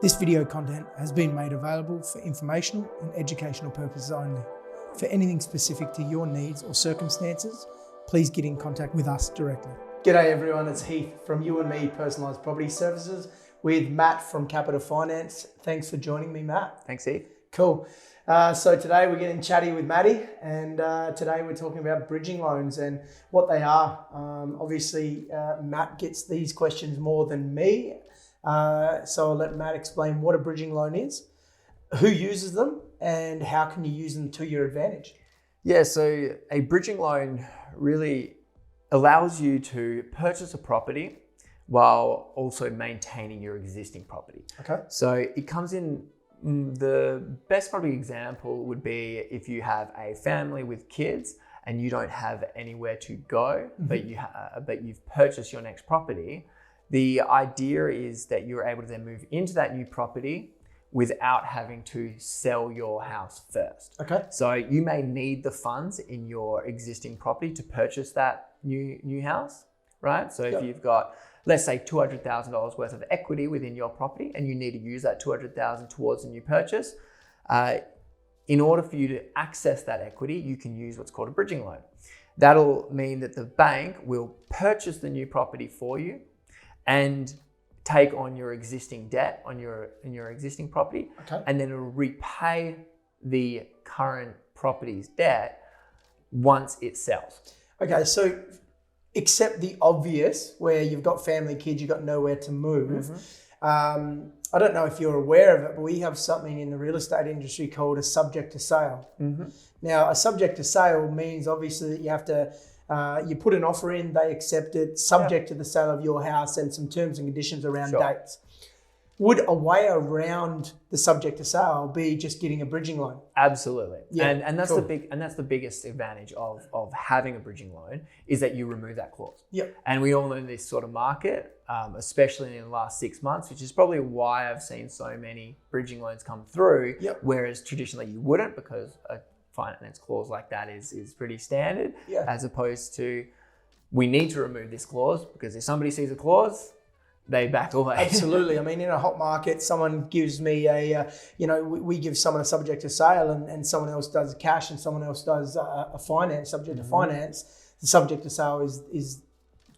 This video content has been made available for informational and educational purposes only. For anything specific to your needs or circumstances, please get in contact with us directly. G'day everyone, it's Heath from You&Me Personalised Property Services with Matt from Capital Finance. Thanks for joining me, Matt. Thanks, Heath. Cool. So today we're getting chatty with Maddie, and today we're talking about bridging loans and what they are. Obviously, Matt gets these questions more than me, so I'll let Matt explain what a bridging loan is, who uses them, and how can you use them to your advantage. Yeah, so a bridging loan really allows you to purchase a property while also maintaining your existing property. Okay. So it comes in, the best probably example would be if you have a family with kids and you don't have anywhere to go, but you've purchased your next property. The idea is that you're able to then move into that new property without having to sell your house first. Okay. So you may need the funds in your existing property to purchase that new house, right? So if you've got, let's say $200,000 worth of equity within your property and you need to use that $200,000 towards a new purchase, in order for you to access that equity, you can use what's called a bridging loan. That'll mean that the bank will purchase the new property for you and take on your existing debt on your existing property, and then it'll repay the current property's debt once it sells. Okay, so except the obvious, where you've got family, kids, you've got nowhere to move. I don't know if you're aware of it, but we have something in the real estate industry called a subject to sale. Now, a subject to sale means obviously that you have to, you put an offer in, they accept it, subject to the sale of your house and some terms and conditions around dates. Would a way around the subject to sale be just getting a bridging loan? Absolutely. Yeah, and that's the biggest advantage of having a bridging loan is that you remove that clause. Yep. And we all know in this sort of market, especially in the last 6 months, which is probably why I've seen so many bridging loans come through, whereas traditionally you wouldn't, because a finance clause like that is pretty standard, as opposed to we need to remove this clause because if somebody sees a clause, they back away. Absolutely. I mean, in a hot market, someone gives me we give someone a subject to sale and someone else does cash and someone else does a finance, subject to finance. The subject to sale is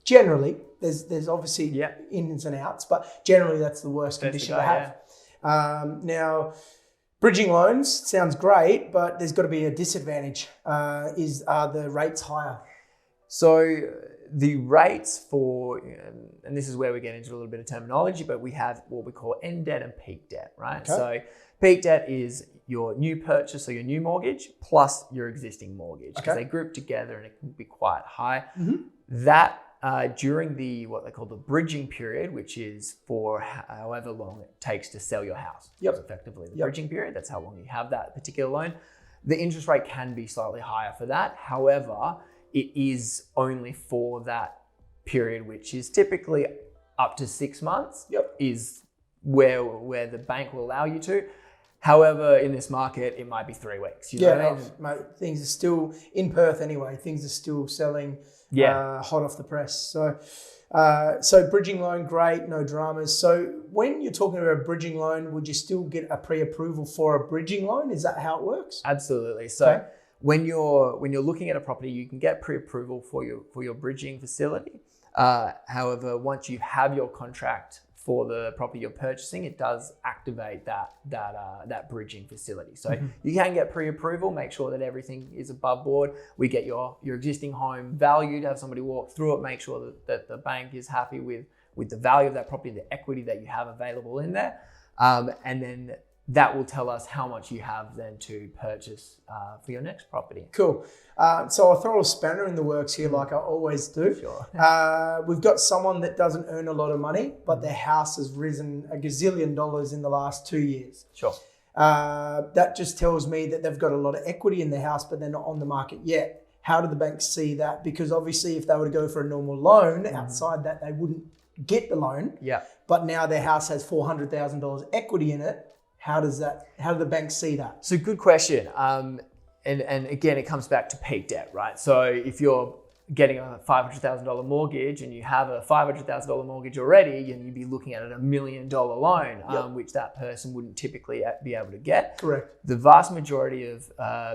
generally, there's obviously ins and outs, but generally that's the worst condition to have. Now, bridging loans sounds great, but there's got to be a disadvantage. Are the rates higher? So the rates for, and this is where we get into a little bit of terminology, but we have what we call end debt and peak debt, right? Okay. So peak debt is your new purchase or your new mortgage plus your existing mortgage, because they group together and it can be quite high. That during what they call the bridging period, which is for however long it takes to sell your house. That's effectively the bridging period. That's how long you have that particular loan. The interest rate can be slightly higher for that. However, it is only for that period, which is typically up to 6 months, is where the bank will allow you to. However, in this market, it might be 3 weeks. You know what I mean? Mate, things are still, in Perth anyway, things are still selling hot off the press. So bridging loan, great, no dramas. So when you're talking about a bridging loan, would you still get a pre-approval for a bridging loan? Is that how it works? Absolutely. So when you're looking at a property, you can get pre-approval for your bridging facility. However, once you have your contract for the property you're purchasing, it does activate that bridging facility. So you can get pre-approval, make sure that everything is above board. We get your existing home valued, have somebody walk through it, make sure that the bank is happy with the value of that property, the equity that you have available in there, and then that will tell us how much you have then to purchase for your next property. Cool. So I'll throw a spanner in the works here like I always do. Sure. We've got someone that doesn't earn a lot of money, but their house has risen $1 gazillion in the last 2 years. Sure. That just tells me that they've got a lot of equity in their house, but they're not on the market yet. How do the banks see that? Because obviously if they were to go for a normal loan, outside that they wouldn't get the loan. Yeah. But now their house has $400,000 equity in it. How do the banks see that? So good question. And again, it comes back to peak debt, right? So if you're getting a $500,000 mortgage and you have a $500,000 mortgage already, and you'd be looking at $1 million loan, which that person wouldn't typically be able to get. Correct. The vast majority of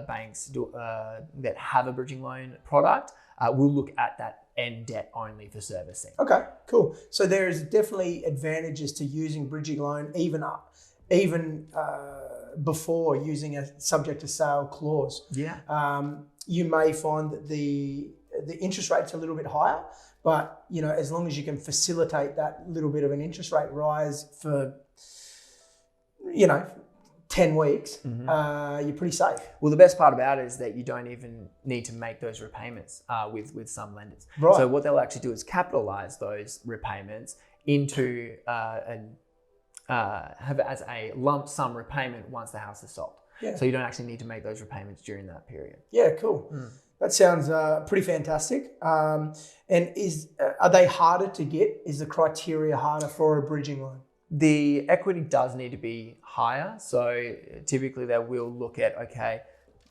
banks that have a bridging loan product will look at that end debt only for servicing. Okay, cool. So there is definitely advantages to using bridging loan even before using a subject to sale clause. Yeah. You may find that the interest rate's a little bit higher, but as long as you can facilitate that little bit of an interest rate rise for 10 weeks, you're pretty safe. Well, the best part about it is that you don't even need to make those repayments with some lenders. Right. So what they'll actually do is capitalize those repayments into have it as a lump sum repayment once the house is sold. Yeah. So you don't actually need to make those repayments during that period. Yeah, cool. That sounds pretty fantastic. And are they harder to get? Is the criteria harder for a bridging loan? The equity does need to be higher. So typically they will look at, okay,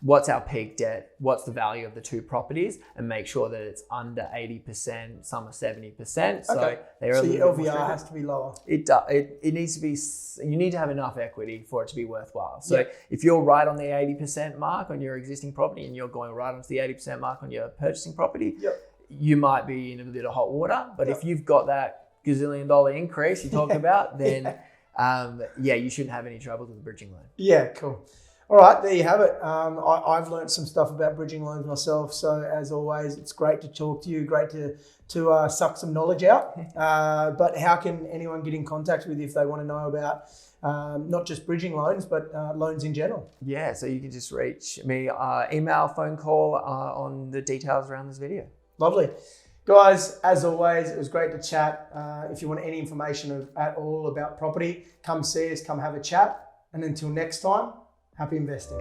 what's our peak debt? What's the value of the two properties? And make sure that it's under 80%, some are 70%. So okay. So your LVR has to be lower. It needs to be, you need to have enough equity for it to be worthwhile. So if you're right on the 80% mark on your existing property and you're going right onto the 80% mark on your purchasing property, you might be in a bit of hot water. But if you've got that gazillion dollar increase you talked about, then you shouldn't have any trouble with the bridging loan. Yeah, cool. All right, there you have it. I've learned some stuff about bridging loans myself. So as always, it's great to talk to you. Great to suck some knowledge out. But how can anyone get in contact with you if they want to know about not just bridging loans, but loans in general? Yeah, so you can just reach me, email, phone call on the details around this video. Lovely. Guys, as always, it was great to chat. If you want any information at all about property, come see us, come have a chat. And until next time, happy investing.